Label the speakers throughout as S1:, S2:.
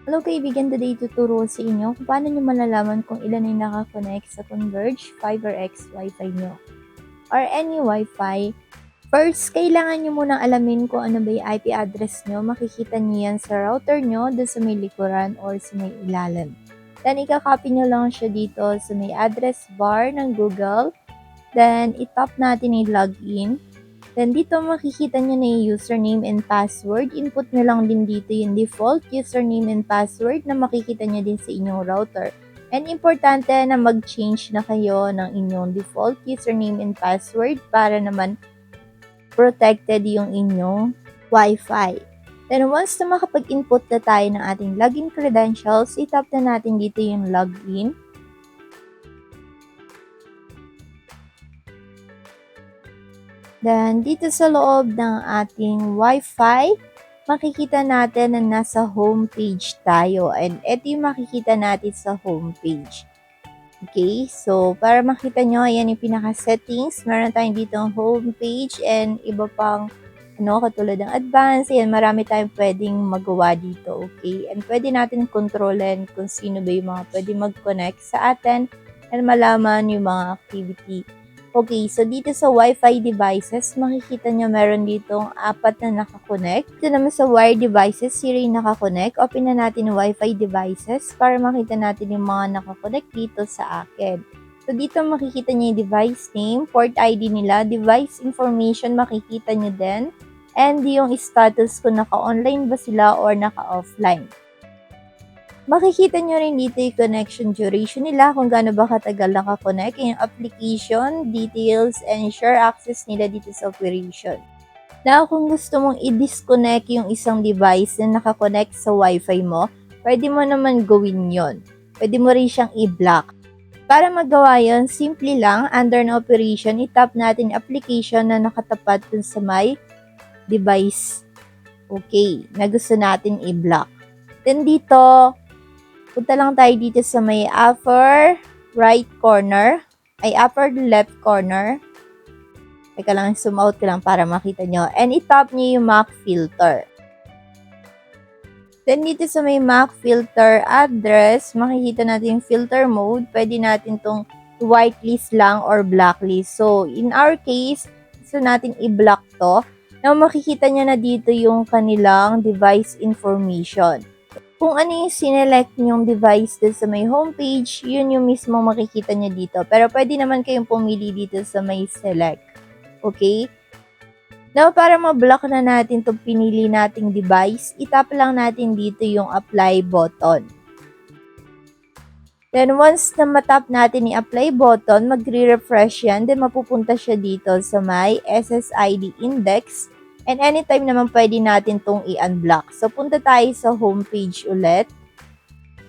S1: Hello kaibigan, today tuturo sa inyo kung paano nyo malalaman kung ilan ay nakakonect sa Converge FiberX Wi-Fi nyo or any Wi-Fi. First, kailangan nyo munang alamin kung ano ba yung IP address nyo. Makikita nyo yan sa router nyo, doon sa may likuran or sa may ilalim. Then, ikakopy nyo lang siya dito sa may address bar ng Google. Then, itap natin yung login. Then, dito makikita nyo na yung username and password. Input nyo lang din dito yung default username and password na makikita nyo din sa inyong router. And importante na mag-change na kayo ng inyong default username and password para naman protected yung inyong Wi-Fi. Then, once na makapag-input na tayo ng ating login credentials, itap na natin dito yung login. Then, dito sa loob ng ating Wi-Fi, makikita natin na nasa homepage tayo. And ito yung makikita natin sa homepage. Okay, so para makita nyo, ayan yung pinaka-settings. Meron tayong dito ang homepage and iba pang katulad ng advanced. Ayan, marami tayong pwedeng magawa dito. Okay, and pwede natin kontrolin kung sino ba yung mga pwede mag-connect sa atin and malaman yung mga activity. Okay, so dito sa Wi-Fi devices, makikita nyo meron ditong 4 na nakakonect. Dito naman sa wire devices, 0 yung nakakonect. Open na natin yung Wi-Fi devices para makita natin yung mga nakakonect dito sa akin. So dito makikita nyo yung device name, port ID nila, device information makikita nyo din, and yung status kung naka-online ba sila or naka-offline. Makikita nyo rin dito yung connection duration nila, kung gaano ba katagal nakakonect, yung application, details, and share access nila dito sa operation. Now, kung gusto mong i-disconnect yung isang device na nakakonect sa Wi-Fi mo, pwede mo naman gawin yon. Pwede mo rin siyang i-block. Para magawa yon, simple lang, under na operation, itap natin application na nakatapat dun sa may device. Okay, na gusto natin i-block. Then dito, punta lang tayo dito sa may upper right corner, upper left corner. Teka lang, zoom out ko lang para makita nyo. And itap nyo yung MAC filter. Then dito sa may MAC filter address, makikita natin yung filter mode. Pwede natin tong whitelist lang or blacklist. So, in our case, gusto natin i-block to. Now, makikita nyo na dito yung kanilang device information. Kung ano yung sinelect nyong device dun sa may homepage, yun yung mismo makikita nyo dito. Pero pwede naman kayong pumili dito sa may select. Okay? Now, para ma-block na natin itong pinili nating device, itap lang natin dito yung apply button. Then, once na matap natin yung apply button, magre-refresh yan. Then, mapupunta siya dito sa may SSID index. And anytime naman pwede natin itong i-unblock. So, punta tayo sa homepage ulit.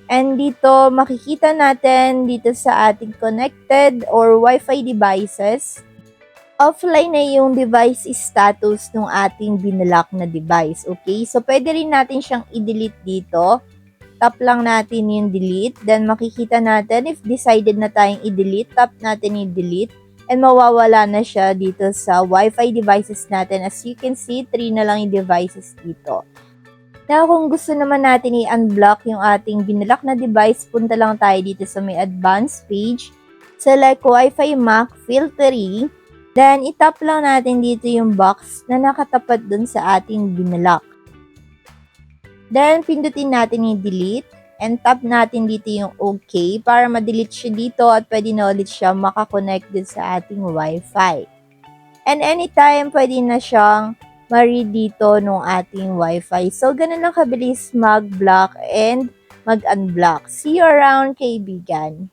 S1: And dito, makikita natin dito sa ating connected or Wi-Fi devices, offline na yung device status ng ating binlock na device. Okay? So, pwede rin natin siyang i-delete dito. Tap lang natin yung delete. Then, makikita natin if decided na tayong i-delete, tap natin yung delete. And mawawala na siya dito sa Wi-Fi devices natin. As you can see, 3 na lang yung devices dito. Now, kung gusto naman natin i-unblock yung ating binlock na device, punta lang tayo dito sa may advanced page. Select Wi-Fi MAC filtering. Then, itap lang natin dito yung box na nakatapat dun sa ating binlock. Then, pindutin natin yung delete. And tap natin dito yung OK para ma-delete siya dito at pwede na ulit siya makakonect din sa ating Wi-Fi. And anytime, pwede na siyang ma-read dito ng ating Wi-Fi. So, ganun lang kabilis mag-block and mag-unblock. See you around, kaibigan!